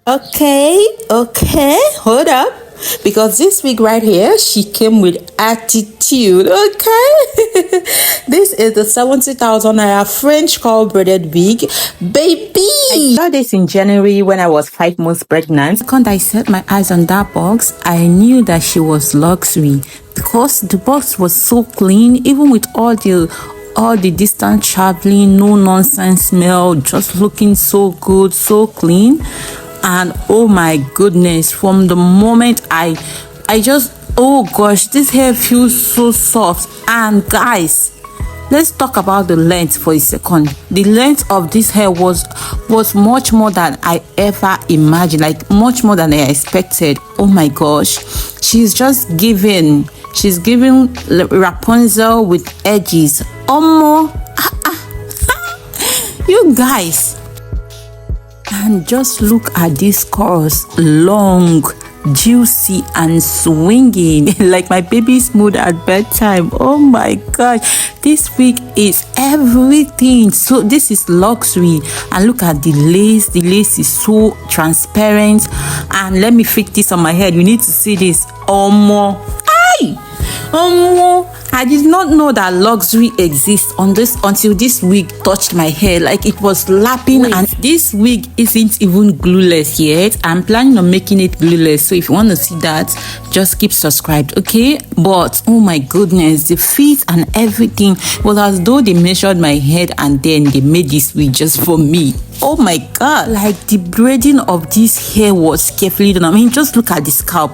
Okay, hold up. Because this wig right here, she came with attitude, okay? This is the 70,000 naira French Curl Braided Wig, baby. I got this in January when I was 5 months pregnant. When I set my eyes on that box, I knew that she was luxury because the box was so clean, even with all the distance traveling, no nonsense smell, just looking so good, so clean. And oh my goodness, from the moment I just, oh gosh, this hair feels so soft. And guys, let's talk about the length for a second. The length of this hair was much more than I ever imagined, like much more than I expected. Oh my gosh, she's giving Rapunzel with edges. You guys. And just look at these curls, long, juicy and swinging like my baby's mood at bedtime. Oh my gosh, this wig is everything. So this is luxury. And look at the lace is so transparent. And let me fit this on my head. You need to see this. I did not know that luxury exists until this wig touched my hair. Like it was lapping. And this wig isn't even glueless yet. I'm planning on making it glueless. So if you want to see that, just keep subscribed, okay? But oh my goodness, the fit and everything was as though they measured my head and then they made this wig just for me. Oh my god, like the braiding of this hair was carefully done. I mean, just look at the scalp.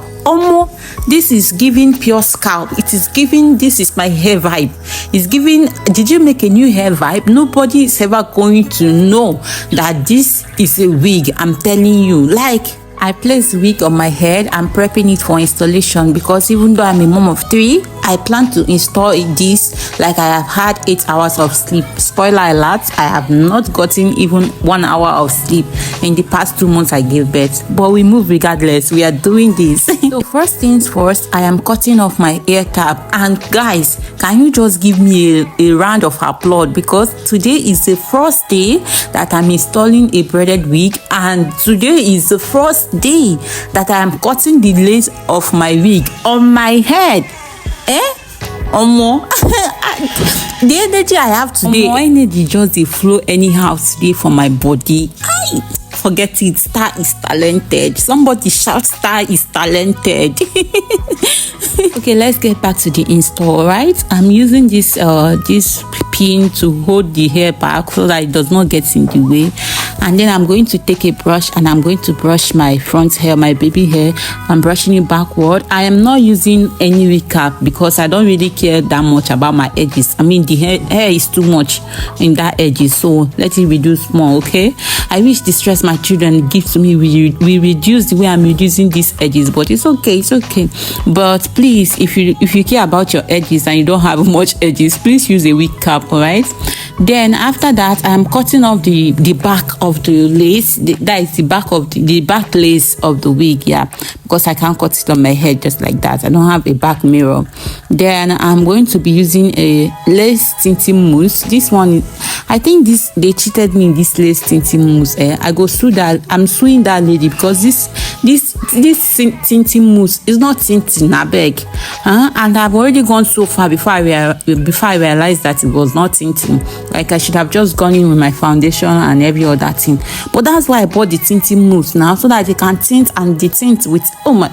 This is giving pure scalp. It is giving, this is my hair vibe. It's giving, did you make a new hair vibe? Nobody is ever going to know that this is a wig. I'm telling you, like, I placed the wig on my head. I'm prepping it for installation because even though I'm a mom of 3, I plan to install this like I have had 8 hours of sleep. Spoiler alert, I have not gotten even 1 hour of sleep in the past 2 months I gave birth. But we move regardless. We are doing this. So first things first, I am cutting off my ear cap. And guys, can you just give me a round of applause because today is the first day that I'm installing a braided wig, and today is the first day that I am cutting the lace of my wig on my head. The energy I have today, energy just dey flow anyhow today for my body. Forget it, Star is talented. Somebody shout, Star is talented. Okay, let's get back to the install. Right, I'm using this pin to hold the hair back so that it does not get in the way. And then I'm going to take a brush and I'm going to brush my front hair, my baby hair. I'm brushing it backward. I am not using any wig cap because I don't really care that much about my edges. I mean, the hair is too much in that edges, so let it reduce more, okay? I wish the stress my children give to me we reduce the way I'm reducing these edges, but it's okay, But please, if you care about your edges and you don't have much edges, please use a wig cap, all right? Then after that, I'm cutting off the back of the lace. That is the back of the back lace of the wig, yeah, because I can't cut it on my head just like that. I don't have a back mirror. Then I'm going to be using a lace tinting mousse. This one, I think they cheated me in this lace tinting mousse. I go sue that. I'm suing that lady because this tinting mousse is not tinting, I beg. And I've already gone so far before I realized that it was not tinting. Like I should have just gone in with my foundation and every other thing. But that's why I bought the tinting mousse now, so that they can tint and detint with, oh my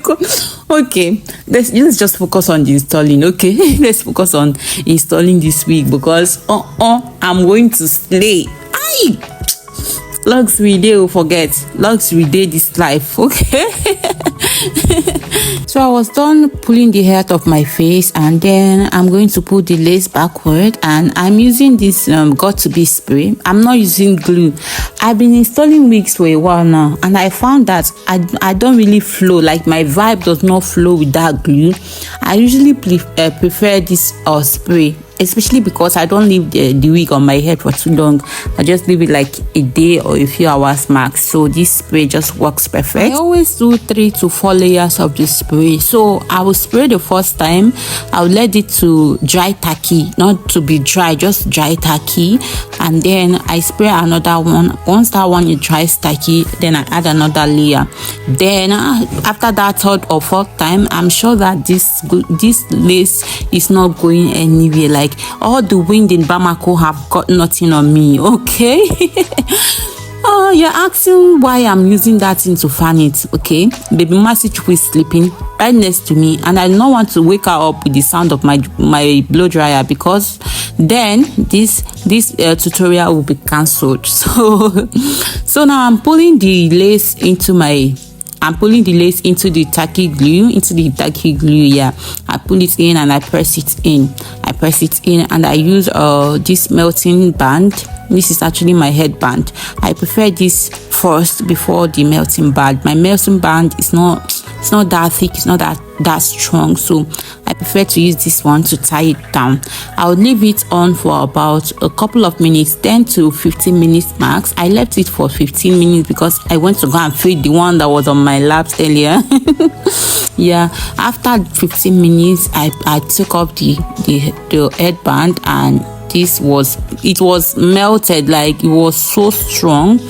god. Okay, let's just focus on the installing, okay? Let's focus on installing this wig because I'm going to slay. Luxury day, will forget. Luxury day this life, okay? So I was done pulling the hair out of my face, and then I'm going to pull the lace backward, and I'm using this got to be spray. I'm not using glue. I've been installing wigs for a while now, and I found that I don't really flow, like my vibe does not flow with that glue. I usually prefer this spray. especially because I don't leave the wig on my head for too long. I just leave it like a day or a few hours max, so this spray just works perfect. I always do 3 to 4 layers of the spray. So I will spray the first time, I'll let it to dry tacky, not to be dry, just dry tacky, and then I spray another one. Once that one is dry tacky, then I add another layer. Then after that 3rd or 4th time, I'm sure that this lace is not going anywhere. Like all the wind in Bamako have got nothing on me. Okay. Oh, you're asking why I'm using that thing to fan it. Okay, baby message is sleeping right next to me, and I don't want to wake her up with the sound of my blow dryer, because then this tutorial will be cancelled. So now I'm pulling the lace into the tacky glue. Yeah, I pull it in and I press it in. And I use this melting band. This is actually my headband. I prefer this first before the melting band. My melting band is not that thick, it's not that strong, so I prefer to use this one to tie it down. I'll leave it on for about a couple of minutes, 10 to 15 minutes max. I left it for 15 minutes because I went to go and feed the one that was on my laps earlier. Yeah, after 15 minutes I took off the headband, and it was melted, like it was so strong.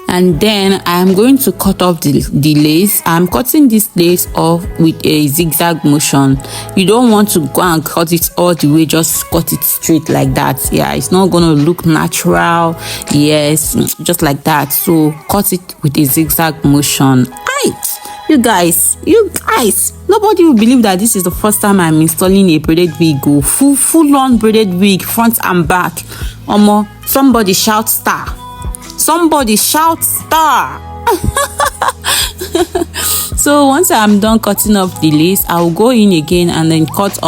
And then I'm going to cut off the lace. I'm cutting this lace off with a zigzag motion. You don't want to go and cut it all the way, just cut it straight like that. Yeah, it's not gonna look natural. Yes, just like that. So cut it with a zigzag motion. You guys, nobody will believe that this is the first time I'm installing a braided wig. Full on braided wig, front and back. Somebody shout star. Somebody shout star. So once I'm done cutting off the lace, I'll go in again and then cut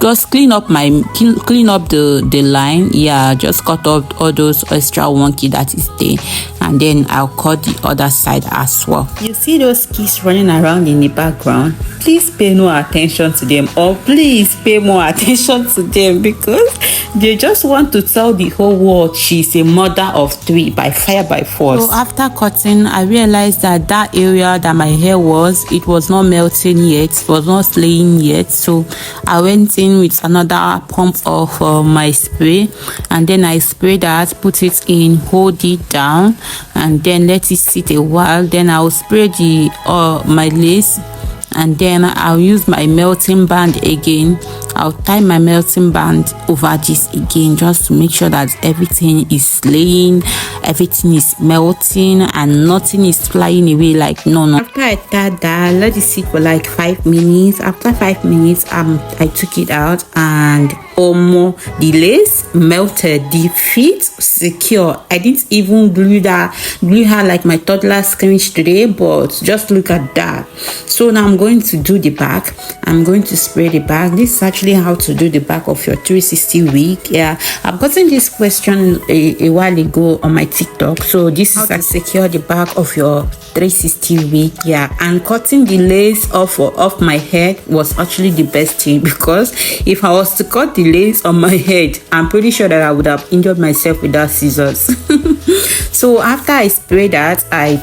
just clean up the line. Yeah, just cut off all those extra wonky that is there, and then I'll cut the other side as well. You see those kids running around in the background? Please pay no attention to them, or please pay more attention to them, because they just want to tell the whole world she's a mother of 3 by fire by force. So after cutting, I realized that area that my hair was, it was not melting yet, it was not slaying yet. So I went in with another pump of my spray, and then I spray that, put it in, hold it down, and then let it sit a while. Then I'll spray my lace, and then I'll use my melting band again. I'll tie my melting band over this again, just to make sure that everything is laying, everything is melting, and nothing is flying away. Like no. After I tied that, let it sit for like 5 minutes. After 5 minutes, I took it out, and the lace melted, the fit secure. I didn't even glue her like my toddler scrunch today, but just look at that. So now I'm going to do the back. I'm going to spray the back. This is actually how to do the back of your 360 wig. Yeah, I've gotten this question a while ago on my TikTok. So this is how to secure the back of your 360 wig. Yeah, and cutting the lace off my head was actually the best thing, because if I was to cut the lace on my head, I'm pretty sure that I would have injured myself with that scissors. So after I spray that, I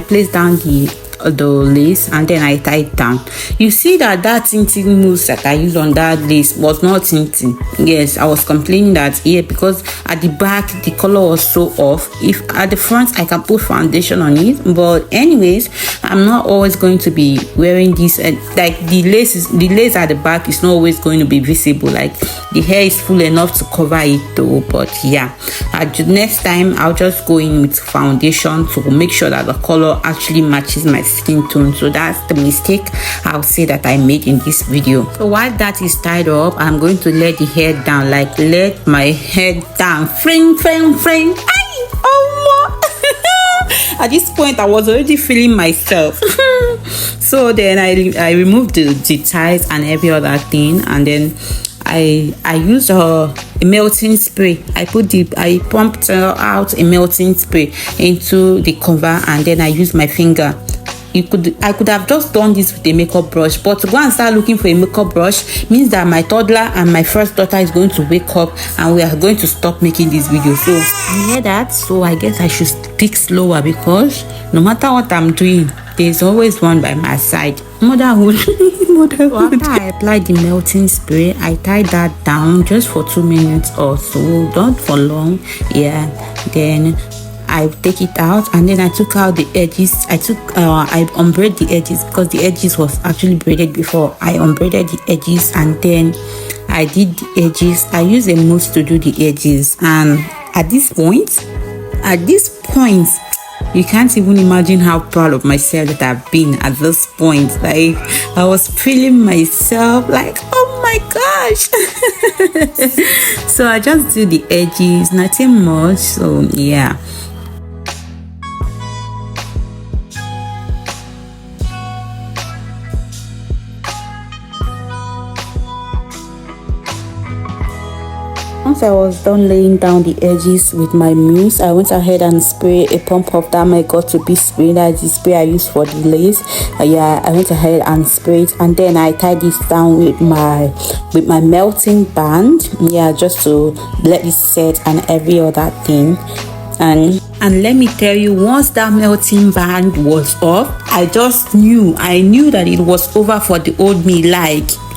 place down the lace, and then I tie it down. You see that tinting mousse that I used on that lace was not tinting. Yes, I was complaining that because at the back the color was so off. If at the front I can put foundation on it, but anyways, I'm not always going to be wearing this, like the lace at the back is not always going to be visible. Like the hair is full enough to cover it though. But yeah, next time I'll just go in with foundation to make sure that the color actually matches my skin tone. So that's the mistake I'll say that I made in this video. So while that is tied up, I'm going to let the hair down, like let my head down. Fling. At this point I was already feeling myself. So then I removed the ties and every other thing, and then I used a melting spray. I pumped out a melting spray into the cover, and then I used my finger I could have just done this with a makeup brush, but to go and start looking for a makeup brush means that my toddler and my first daughter is going to wake up and we are going to stop making this video. So you hear that? So I guess I should speak slower, because no matter what I'm doing, there's always one by my side. Motherhood. Motherhood. After I applied the melting spray, I tied that down just for 2 minutes or so, not for long. Yeah, then I take it out, and then I took out the edges. I unbraided the edges, because the edges was actually braided before. I unbraided the edges, and then I did the edges. I used a mousse to do the edges, and at this point, you can't even imagine how proud of myself that I've been at this point. Like, I was feeling myself like, oh my gosh. So I just do the edges, nothing much. So yeah. Once I was done laying down the edges with my mousse, I went ahead and sprayed a pump of that my got-to-be spray. That's the spray I used for the lace. Yeah, I went ahead and sprayed, and then I tied this down with my melting band. Yeah, just to let it set and every other thing. And let me tell you, once that melting band was off, I knew that it was over for the old me.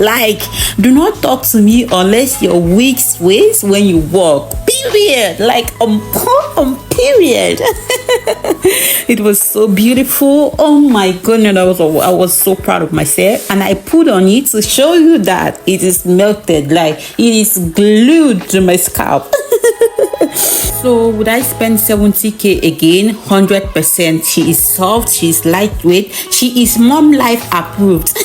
Like, do not talk to me unless your wig sways when you walk. Period. Like, period. It was so beautiful. Oh my goodness, I was so proud of myself, and I put on it to show you that it is melted, like it is glued to my scalp. So would I spend 70k again? 100%. She is soft, she is lightweight, she is mom life approved.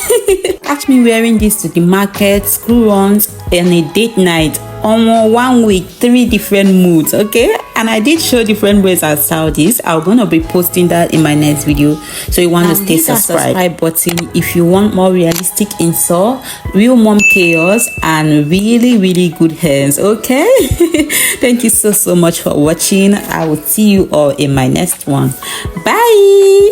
Catch me wearing this to the market, school runs, and a date night. On 1 week, 3 different moods, okay? And I did show different ways I style this. I'm gonna be posting that in my next video, so you want to stay subscribed. Subscribe button if you want more realistic install, real mom chaos, and really good hands, okay? Thank you so much for watching. I will see you all in my next one. Bye.